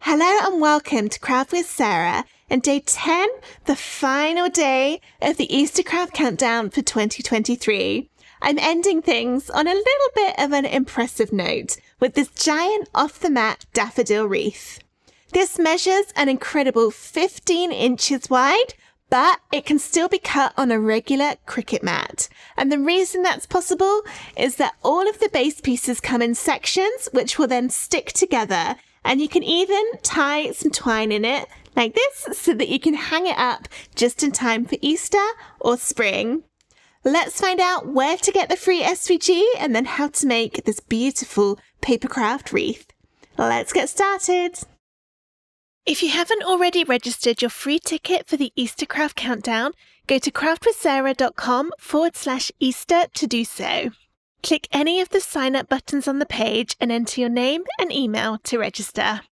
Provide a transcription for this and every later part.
Hello and welcome to Craft with Sarah and day 10, the final day of the Easter Craft Countdown for 2023. I'm ending things on a little bit of an impressive note with this giant off-the-mat daffodil wreath. This measures an incredible 15 inches wide, but it can still be cut on a regular Cricut mat. And the reason that's possible is that all of the base pieces come in sections, which will then stick together. And you can even tie some twine in it like this so that you can hang it up just in time for Easter or spring. Let's find out where to get the free SVG and then how to make this beautiful papercraft wreath. Let's get started. If you haven't already registered your free ticket for the Easter Craft Countdown, go to craftwithsarah.com/Easter to do so. Click any of the sign-up buttons on the page and enter your name and email to register.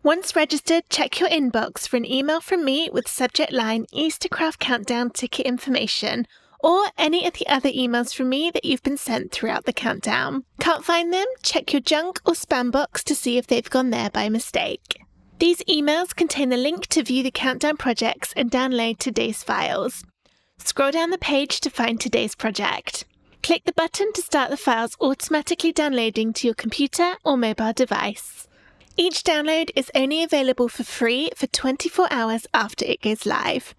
Once registered, check your inbox for an email from me with subject line Easter Craft Countdown ticket information, or any of the other emails from me that you've been sent throughout the countdown. Can't find them? Check your junk or spam box to see if they've gone there by mistake. These emails contain the link to view the countdown projects and download today's files. Scroll down the page to find today's project. Click the button to start the files automatically downloading to your computer or mobile device. Each download is only available for free for 24 hours after it goes live.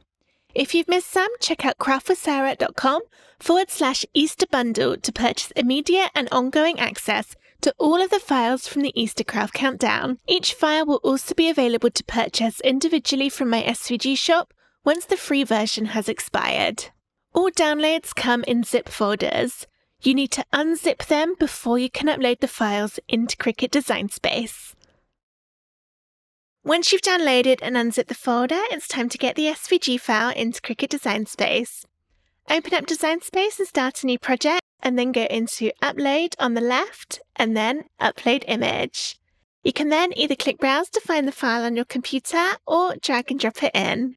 If you've missed some, check out craftwithsarah.com/Easter bundle to purchase immediate and ongoing access to all of the files from the Easter Craft Countdown. Each file will also be available to purchase individually from my SVG shop once the free version has expired. All downloads come in zip folders. You need to unzip them before you can upload the files into Cricut Design Space. Once you've downloaded and unzipped the folder, it's time to get the SVG file into Cricut Design Space. Open up Design Space and start a new project, and then go into Upload on the left, and then Upload Image. You can then either click Browse to find the file on your computer, or drag and drop it in.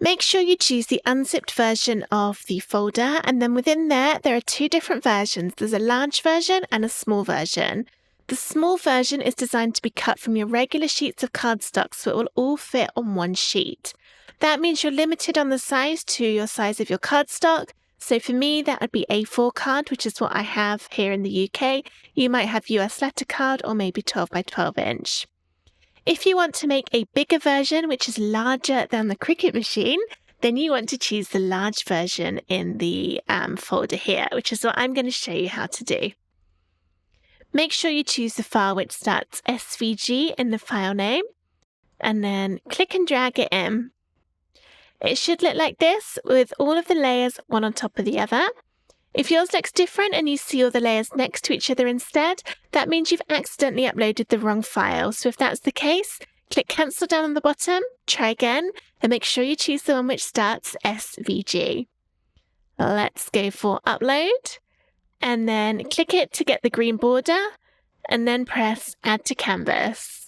Make sure you choose the unzipped version of the folder, and then within there are two different versions. There's a large version and a small version. The small version is designed to be cut from your regular sheets of cardstock, so it will all fit on one sheet. That means you're limited on the size to your size of your cardstock. So for me, that would be A4 card, which is what I have here in the UK. You might have US letter card or maybe 12 by 12 inch. If you want to make a bigger version, which is larger than the Cricut machine, then you want to choose the large version in the folder here, which is what I'm going to show you how to do. Make sure you choose the file which starts SVG in the file name, and then click and drag it in. It should look like this, with all of the layers one on top of the other. If yours looks different and you see all the layers next to each other instead, that means you've accidentally uploaded the wrong file. So if that's the case, click cancel down on the bottom, try again, and make sure you choose the one which starts SVG. Let's go for upload, and then click it to get the green border, and then press add to canvas.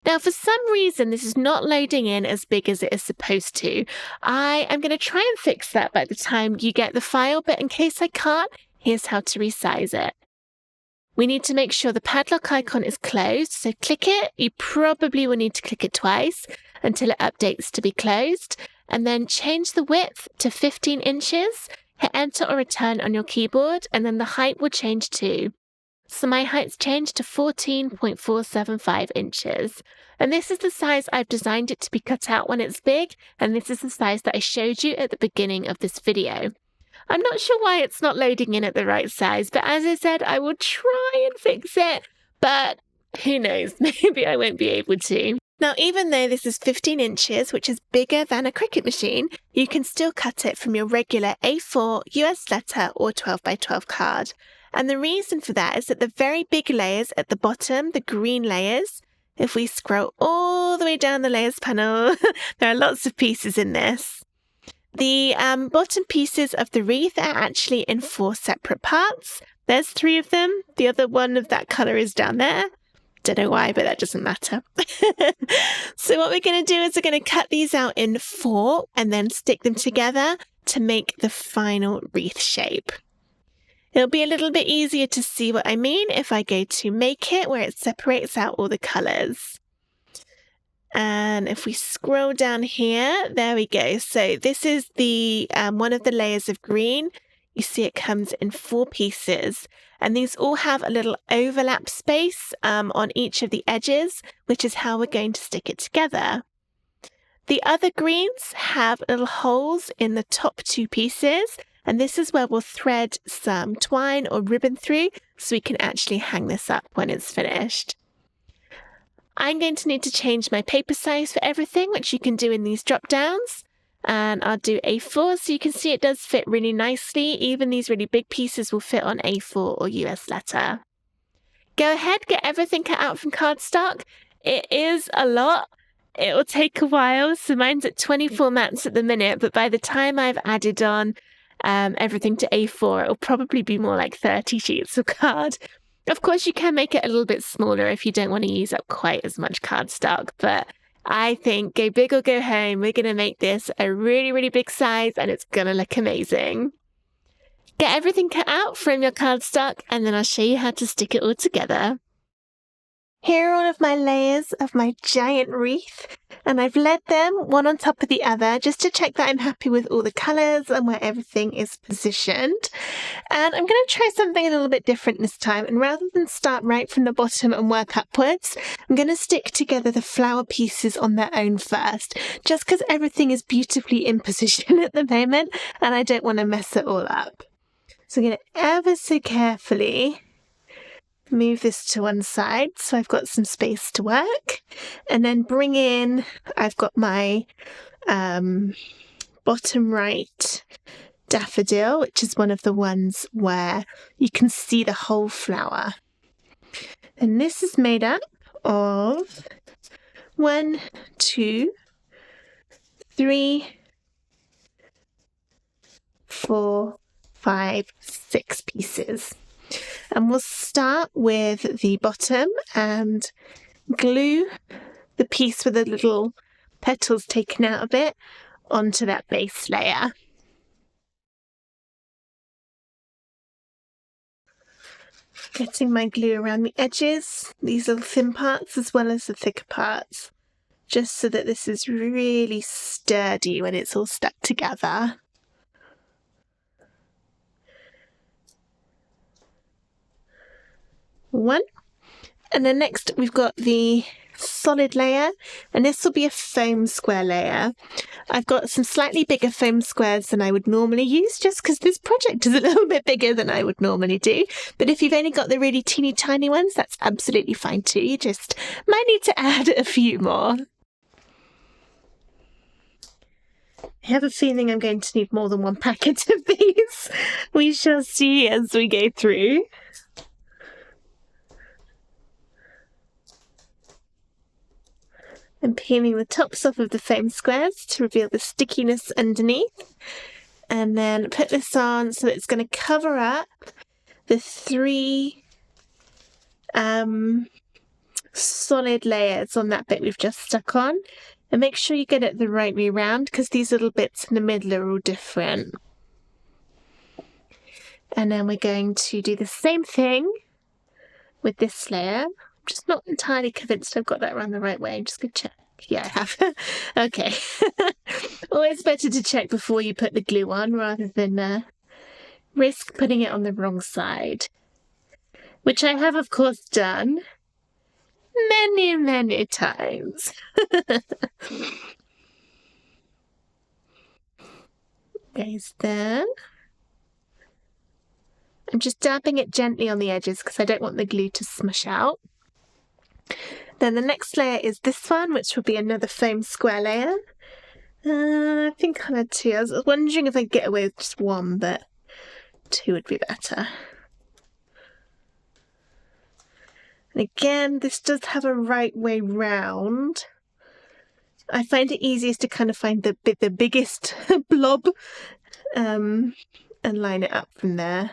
Now, for some reason, this is not loading in as big as it is supposed to. I am going to try and fix that by the time you get the file, but in case I can't, here's how to resize it. We need to make sure the padlock icon is closed, so click it. You probably will need to click it twice until it updates to be closed, and then change the width to 15 inches, hit enter or return on your keyboard, and then the height will change too. So my height's changed to 14.475 inches. And this is the size I've designed it to be cut out when it's big, and this is the size that I showed you at the beginning of this video. I'm not sure why it's not loading in at the right size, but as I said, I will try and fix it, but who knows, maybe I won't be able to. Now, even though this is 15 inches, which is bigger than a Cricut machine, you can still cut it from your regular A4, US letter, or 12 by 12 card. And the reason for that is that the very big layers at the bottom, the green layers, if we scroll all the way down the layers panel, there are lots of pieces in this. The bottom pieces of the wreath are actually in 4 separate parts. There's 3 of them. The other one of that colour is down there. Don't know why, but that doesn't matter. So what we're going to do is we're going to cut these out in 4 and then stick them together to make the final wreath shape. It'll be a little bit easier to see what I mean if I go to Make It, where it separates out all the colours. And if we scroll down here, there we go. So this is the one of the layers of green. You see it comes in 4 pieces, and these all have a little overlap space on each of the edges, which is how we're going to stick it together. The other greens have little holes in the top 2 pieces, and this is where we'll thread some twine or ribbon through so we can actually hang this up when it's finished. I'm going to need to change my paper size for everything, which you can do in these drop downs. And I'll do A4 so you can see it does fit really nicely. Even these really big pieces will fit on A4 or US letter. Go ahead, get everything cut out from cardstock. It is a lot. It will take a while. So mine's at 24 mats at the minute, but by the time I've added on everything to A4, it'll probably be more like 30 sheets of card. Of course, you can make it a little bit smaller if you don't want to use up quite as much cardstock, but I think go big or go home. We're going to make this a really, really big size, and it's going to look amazing. Get everything cut out from your cardstock, and then I'll show you how to stick it all together. Here are all of my layers of my giant wreath, and I've laid them one on top of the other just to check that I'm happy with all the colours and where everything is positioned. And I'm going to try something a little bit different this time, and rather than start right from the bottom and work upwards, I'm going to stick together the flower pieces on their own first, just because everything is beautifully in position at the moment and I don't want to mess it all up. So I'm going to ever so carefully move this to one side so I've got some space to work, and then bring in, I've got my bottom right daffodil, which is one of the ones where you can see the whole flower. And this is made up of 1, 2, 3, 4, 5, 6 pieces. And we'll start with the bottom and glue the piece with the little petals taken out of it onto that base layer. Getting my glue around the edges, these little thin parts as well as the thicker parts, just so that this is really sturdy when it's all stuck together. One. And then next we've got the solid layer, and this will be a foam square layer. I've got some slightly bigger foam squares than I would normally use, just because this project is a little bit bigger than I would normally do. But if you've only got the really teeny tiny ones, that's absolutely fine too. You just might need to add a few more. I have a feeling I'm going to need more than one packet of these. We shall see as we go through. I'm peeling the tops off of the foam squares to reveal the stickiness underneath, and then put this on so that it's going to cover up the 3 solid layers on that bit we've just stuck on. And make sure you get it the right way round, because these little bits in the middle are all different. And then we're going to do the same thing with this layer. Just not entirely convinced I've got that around the right way. I'm just going to check. Yeah, I have. Okay. Always better to check before you put the glue on rather than risk putting it on the wrong side. Which I have, of course, done many, many times. Goes there. I'm just dabbing it gently on the edges because I don't want the glue to smush out. Then the next layer is this one, which will be another foam square layer. I think I'll add 2. I was wondering if I'd get away with just 1, but 2 would be better. And again, this does have a right way round. I find it easiest to kind of find the biggest blob and line it up from there.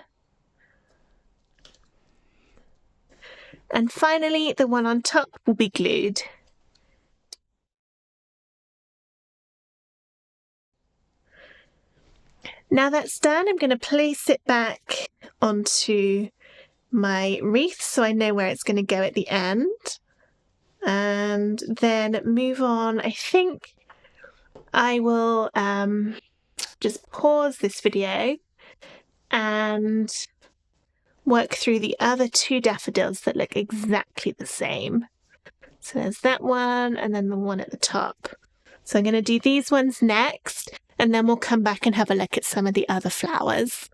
And finally, the one on top will be glued. Now that's done, I'm going to place it back onto my wreath so I know where it's going to go at the end. and then move on. I think I will just pause this video and work through the other two daffodils that look exactly the same. So there's that one and then the one at the top. So I'm going to do these ones next, and then we'll come back and have a look at some of the other flowers.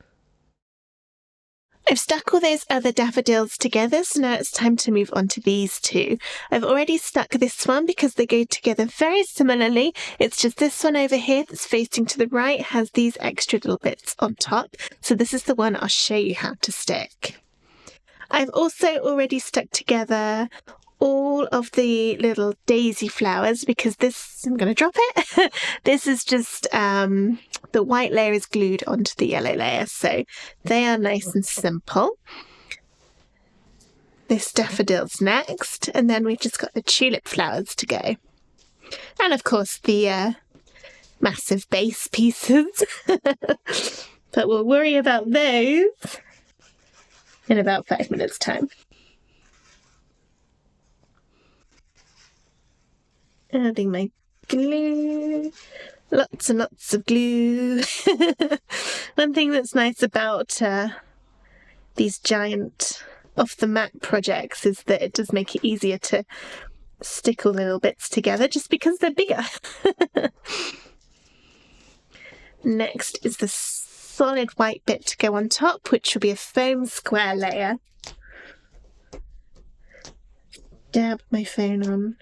I've stuck all those other daffodils together, so now it's time to move on to these two. I've already stuck this one because they go together very similarly. It's just this one over here that's facing to the right has these extra little bits on top. So this is the one I'll show you how to stick. I've also already stuck together all of the little daisy flowers because this, I'm going to drop it. This is just the white layer is glued onto the yellow layer, so they are nice and simple. This daffodil's next, and then we've just got the tulip flowers to go. And of course the massive base pieces. But we'll worry about those in about 5 minutes' time. Adding my glue, lots and lots of glue. One thing that's nice about these giant off-the-mat projects is that it does make it easier to stick all the little bits together just because they're bigger. Next is the solid white bit to go on top, which will be a foam square layer. Dab my foam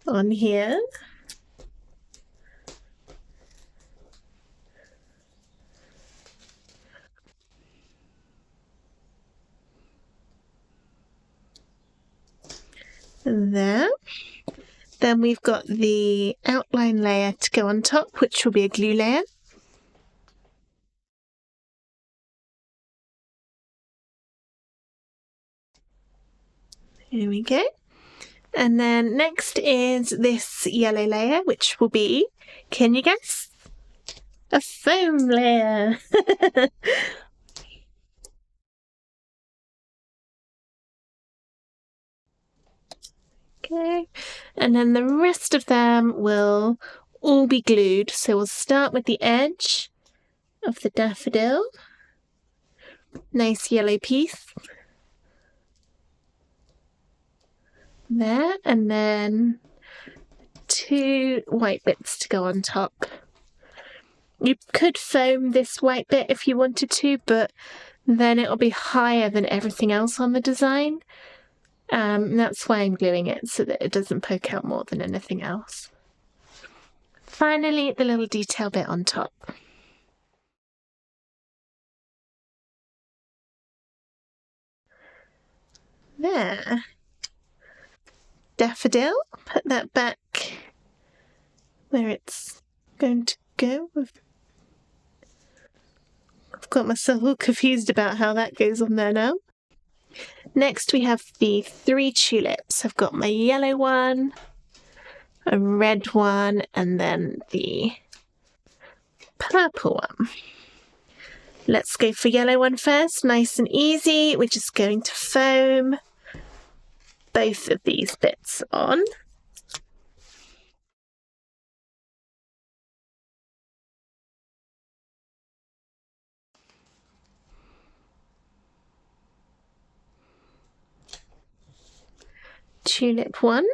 on here. And there. Then we've got the outline layer to go on top, which will be a glue layer. Here we go. And then next is this yellow layer, which will be, can you guess? A foam layer. Okay. And then the rest of them will all be glued. So we'll start with the edge of the daffodil. Nice yellow piece. There, and then 2 white bits to go on top. You could foam this white bit if you wanted to, but then it'll be higher than everything else on the design. That's why I'm gluing it, so that it doesn't poke out more than anything else. Finally, the little detail bit on top. There. Daffodil, put that back where it's going to go. I've got myself all confused about how that goes on there now. Next we have the 3 tulips. I've got my yellow one, a red one, and then the purple one. Let's go for yellow one first, nice and easy. We're just going to foam both of these bits on. Tulip 1.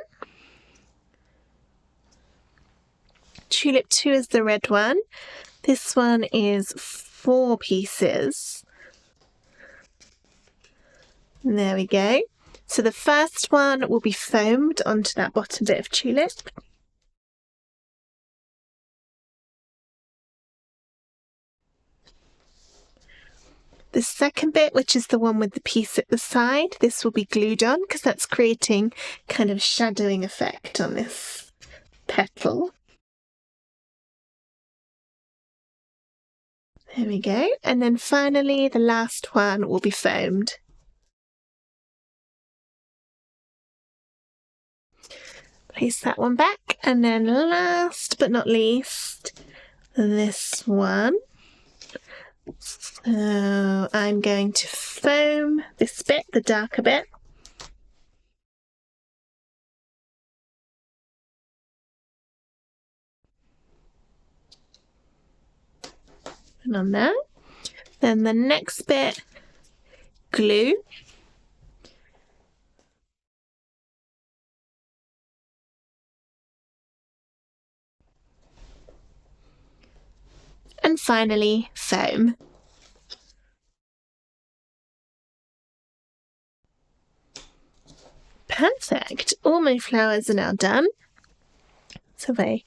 Tulip 2 is the red one. This one is 4 pieces. There we go. So the first one will be foamed onto that bottom bit of tulip. The second bit, which is the one with the piece at the side, this will be glued on because that's creating kind of shadowing effect on this petal. There we go. And then finally, the last one will be foamed. Place that one back, and then last but not least, this one. So I'm going to foam this bit, the darker bit. And on there. Then the next bit, glue. And finally, foam. Perfect. All my flowers are now done. So if I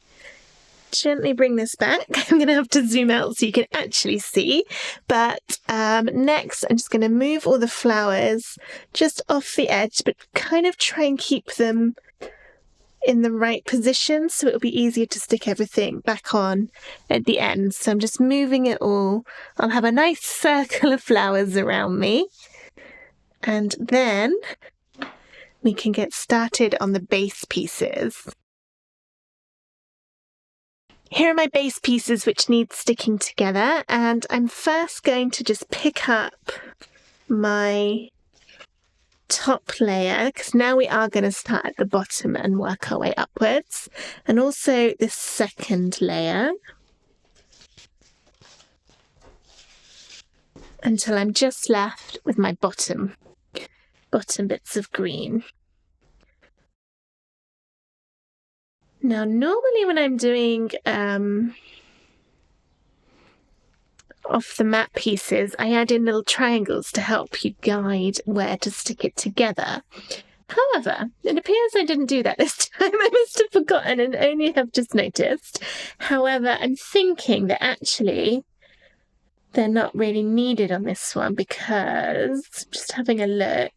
gently bring this back, I'm going to have to zoom out so you can actually see. But next, I'm just going to move all the flowers just off the edge, but kind of try and keep them in the right position so it'll be easier to stick everything back on at the end. So I'm just moving it all. I'll have a nice circle of flowers around me. And then we can get started on the base pieces. Here are my base pieces which need sticking together, and I'm first going to just pick up my top layer, because now we are going to start at the bottom and work our way upwards, and also this second layer until I'm just left with my bottom bits of green. Now normally when I'm doing off the mat pieces, I add in little triangles to help you guide where to stick it together. However, it appears I didn't do that this time. I must have forgotten and only have just noticed. However, I'm thinking that actually they're not really needed on this one, because I'm just having a look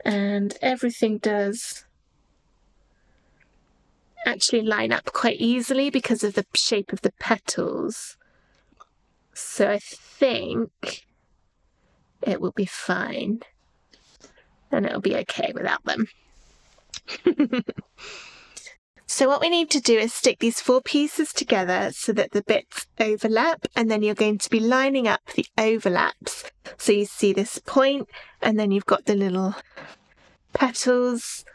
and everything does actually line up quite easily because of the shape of the petals. So I think it will be fine and it'll be okay without them. So what we need to do is stick these 4 pieces together so that the bits overlap, and then you're going to be lining up the overlaps. So you see this point and then you've got the little petals,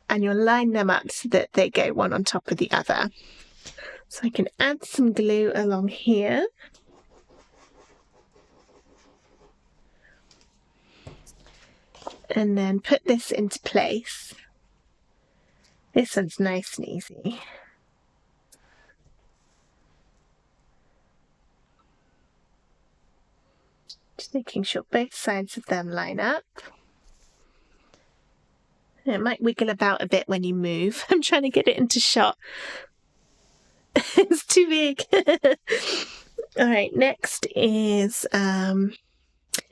and you'll line them up so that they go one on top of the other. So I can add some glue along here. And then put this into place. This one's nice and easy. Just making sure both sides of them line up. It might wiggle about a bit when you move. I'm trying to get it into shot. It's too big. All right, next is actually,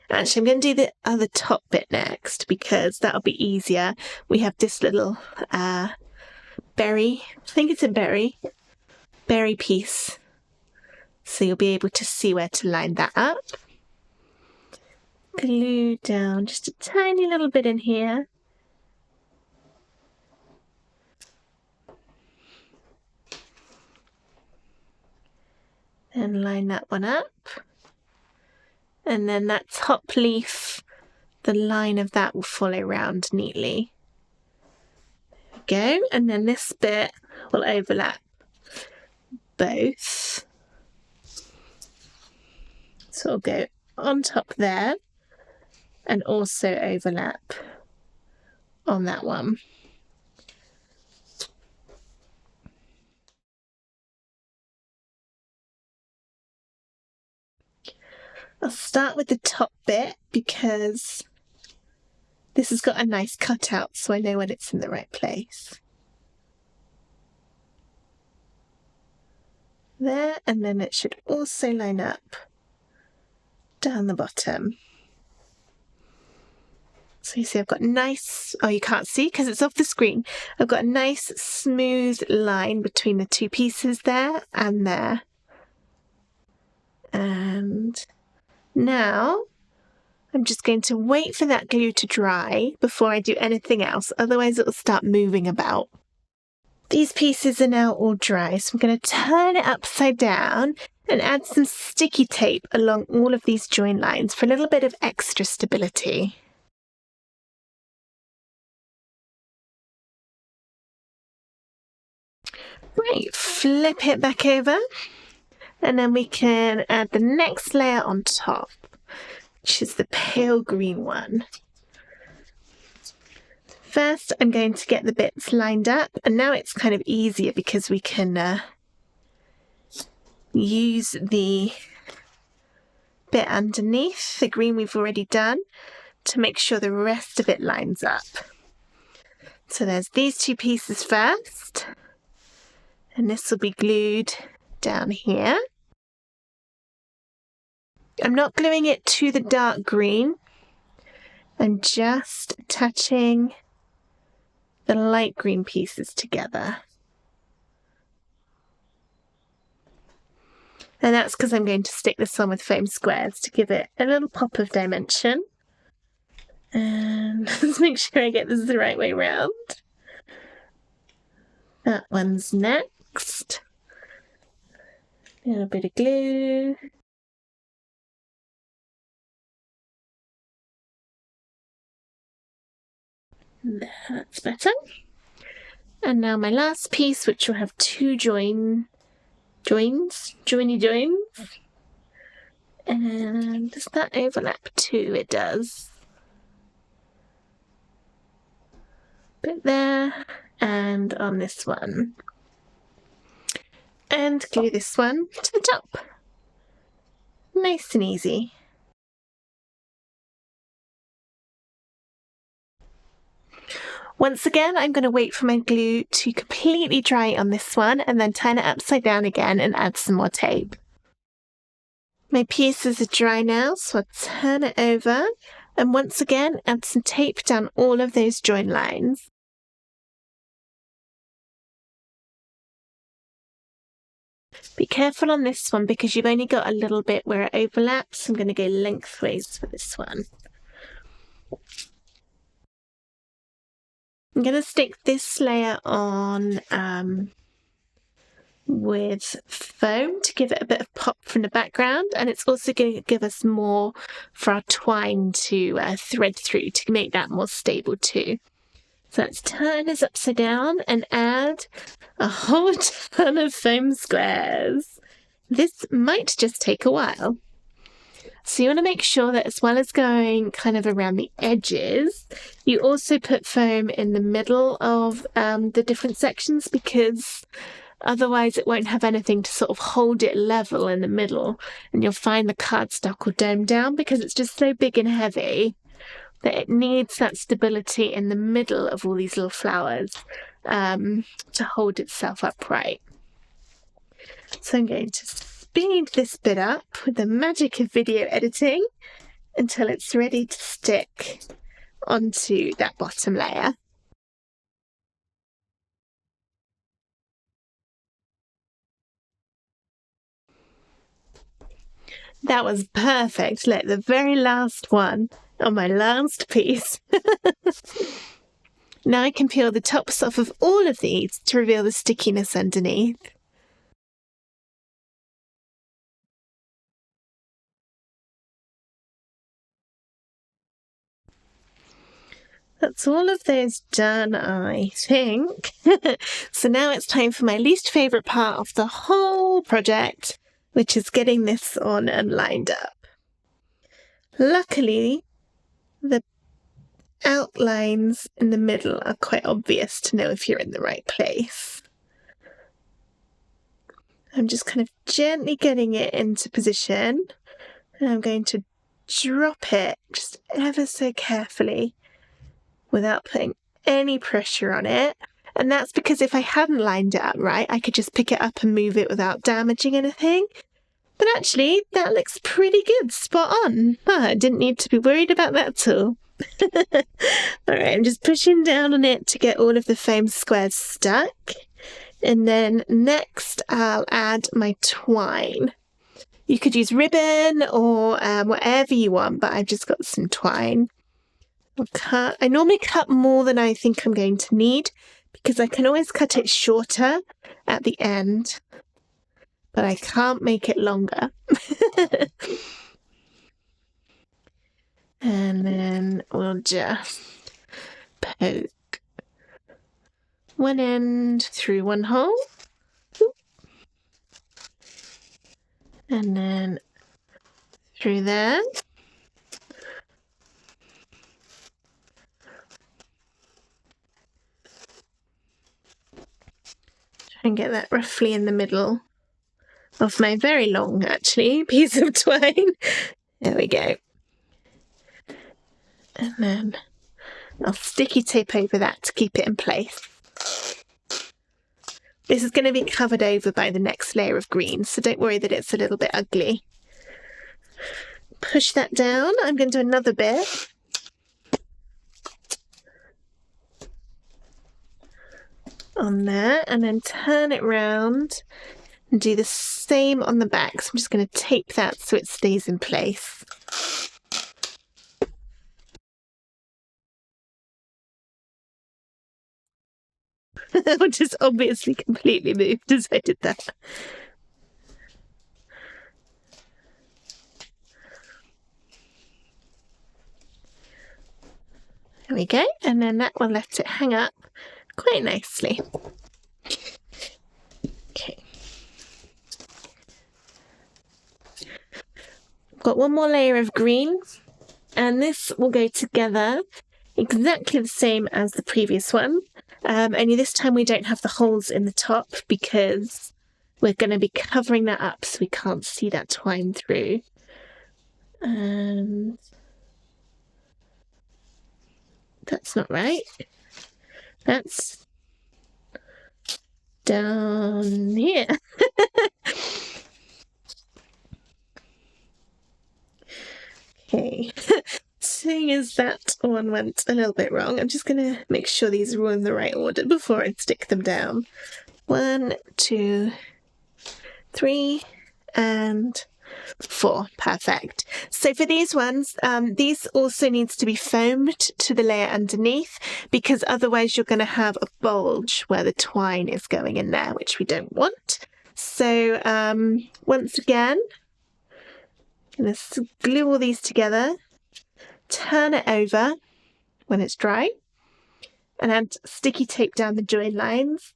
I'm going to do the other top bit next because that'll be easier. We have this little berry, I think it's a berry piece. So you'll be able to see where to line that up. Glue down just a tiny little bit in here. And line that one up. And then that top leaf, the line of that will follow round neatly. There we go. And then this bit will overlap both. So it'll go on top there and also overlap on that one. I'll start with the top bit because this has got a nice cutout, so I know when it's in the right place. There, and then it should also line up down the bottom. So you see I've got nice, oh you can't see because it's off the screen, I've got a nice smooth line between the 2 pieces there and there. And now I'm just going to wait for that glue to dry before I do anything else, otherwise it will start moving about. These pieces are now all dry, so I'm going to turn it upside down and add some sticky tape along all of these join lines for a little bit of extra stability. Right, flip it back over And then we can add the next layer on top, which is the pale green one. First, I'm going to get the bits lined up, and now it's kind of easier because we can use the bit underneath, the green we've already done, to make sure the rest of it lines up. So there's these two pieces first, and this will be glued down here. I'm not gluing it to the dark green, I'm just attaching the light green pieces together. And that's because I'm going to stick this on with foam squares to give it a little pop of dimension. And let's make sure I get this the right way round. That one's next. A little bit of glue. That's better. And now my last piece, which will have two joiny joins. And does that overlap too? It does. Bit there, and on this one. And glue this one to the top. Nice and easy. Once again, I'm going to wait for my glue to completely dry on this one and then turn it upside down again and add some more tape. My pieces are dry now, so I'll turn it over and once again add some tape down all of those join lines. Be careful on this one because you've only got a little bit where it overlaps. I'm going to go lengthways for this one. I'm going to stick this layer on with foam to give it a bit of pop from the background, and it's also going to give us more for our twine to thread through to make that more stable too. So let's turn this upside down and add a whole ton of foam squares. This might just take a while. So you want to make sure that as well as going kind of around the edges, you also put foam in the middle of the different sections, because otherwise it won't have anything to sort of hold it level in the middle, and you'll find the cardstock will dome down because it's just so big and heavy that it needs that stability in the middle of all these little flowers to hold itself upright. So I'm going to speed this bit up with the magic of video editing until it's ready to stick onto that bottom layer. That was perfect. Look, the very last one on my last piece. Now I can peel the tops off of all of these to reveal the stickiness underneath. That's all of those done, I think. So now it's time for my least favourite part of the whole project, which is getting this on and lined up. Luckily, the outlines in the middle are quite obvious to know if you're in the right place. I'm just kind of gently getting it into position, and I'm going to drop it just ever so carefully without putting any pressure on it. And that's because if I hadn't lined it up right, I could just pick it up and move it without damaging anything. But actually, that looks pretty good, spot on. I didn't need to be worried about that at all. Alright, I'm just pushing down on it to get all of the foam squares stuck. And then next I'll add my twine. You could use ribbon or whatever you want, but I've just got some twine. I normally cut more than I think I'm going to need because I can always cut it shorter at the end, but I can't make it longer. And then we'll just poke one end through one hole. And then through there. Try and get that roughly in the middle of my very long, actually, piece of twine. There we go. And then I'll sticky tape over that to keep it in place. This is going to be covered over by the next layer of green, so don't worry that it's a little bit ugly. Push that down. I'm going to do another bit. On there, and then turn it round and do the same on the back. So I'm just going to tape that so it stays in place. Which is obviously completely moved as I did that. There we go, and then that will let it hang up quite nicely. Okay. Got one more layer of green, and this will go together exactly the same as the previous one. Only this time we don't have the holes in the top because we're going to be covering that up so we can't see that twine through. And that's not right. That's down here. Okay. Seeing as that one went a little bit wrong, I'm just going to make sure these are all in the right order before I stick them down. 1, 2, 3, and 4. Perfect. So for these ones, these also needs to be foamed to the layer underneath because otherwise you're going to have a bulge where the twine is going in there, which we don't want. So once again, I'm going to glue all these together, turn it over when it's dry, and add sticky tape down the join lines,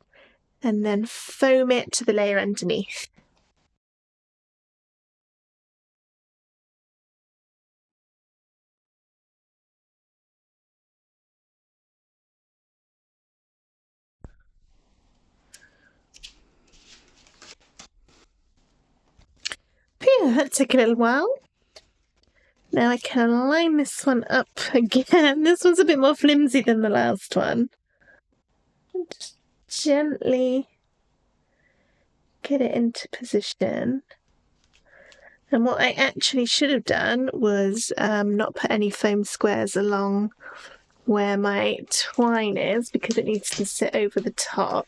and then foam it to the layer underneath. Phew, that took a little while. Now I can line this one up again. This one's a bit more flimsy than the last one. And just gently get it into position. And what I actually should have done was not put any foam squares along where my twine is because it needs to sit over the top.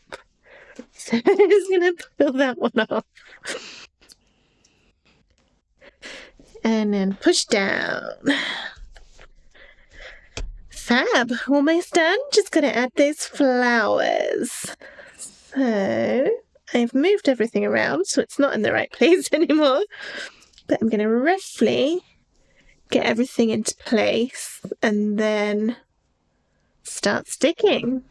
So I'm just going to peel that one off. And then push down. Fab, almost done. Just going to add those flowers. So I've moved everything around so it's not in the right place anymore. But I'm going to roughly get everything into place and then start sticking.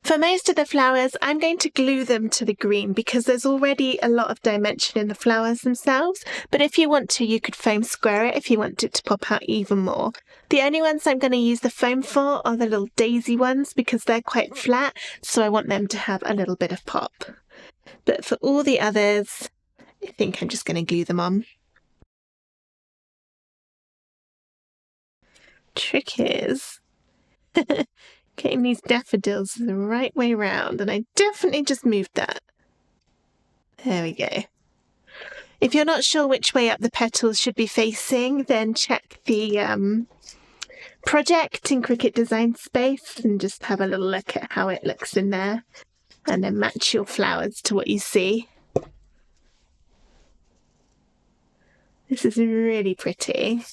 For most of the flowers, I'm going to glue them to the green because there's already a lot of dimension in the flowers themselves, but if you want to, you could foam square it if you want it to pop out even more. The only ones I'm going to use the foam for are the little daisy ones because they're quite flat, so I want them to have a little bit of pop. But for all the others, I think I'm just going to glue them on. Trick is getting these daffodils the right way round, and I definitely just moved that. There we go. If you're not sure which way up the petals should be facing, then check the project in Cricut Design Space and just have a little look at how it looks in there, and then match your flowers to what you see. This is really pretty.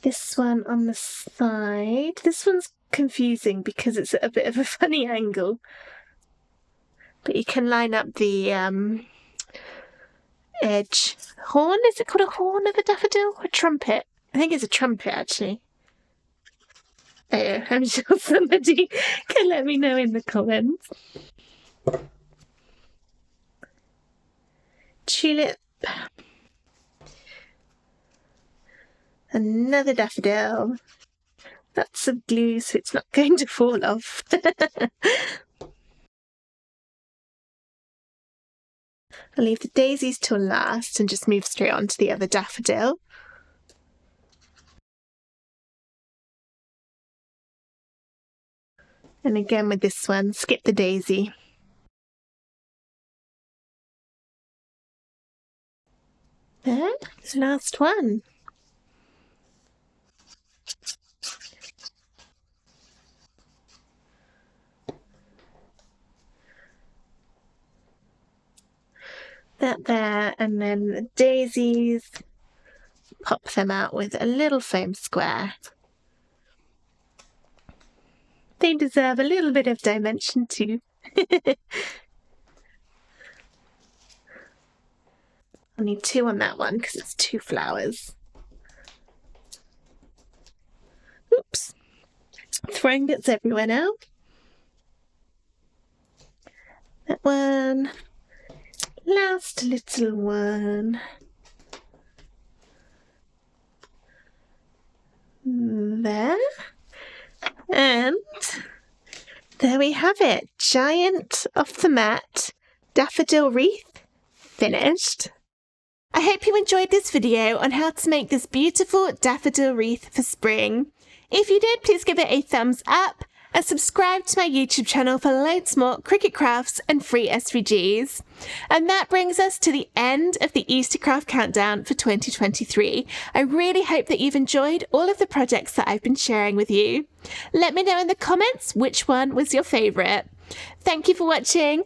This one on the side. This one's confusing because it's at a bit of a funny angle. But you can line up the edge. Horn? Is it called a horn of a daffodil? A trumpet? I think it's a trumpet, actually. Oh, I'm sure somebody can let me know in the comments. Tulip. Another daffodil. Lots of glue so it's not going to fall off. I'll leave the daisies till last and just move straight on to the other daffodil. And again with this one, skip the daisy. There, last one. That there, and then the daisies, pop them out with a little foam square. They deserve a little bit of dimension too. I'll need 2 on that one because it's 2 flowers. Oops. Throwing bits everywhere now. That one. Last little one. There. And there we have it. Giant off the mat daffodil wreath finished. I hope you enjoyed this video on how to make this beautiful daffodil wreath for spring. If you did, please give it a thumbs up and subscribe to my YouTube channel for loads more Cricut crafts and free SVGs. And that brings us to the end of the Easter Craft Countdown for 2023. I really hope that you've enjoyed all of the projects that I've been sharing with you. Let me know in the comments which one was your favourite. Thank you for watching.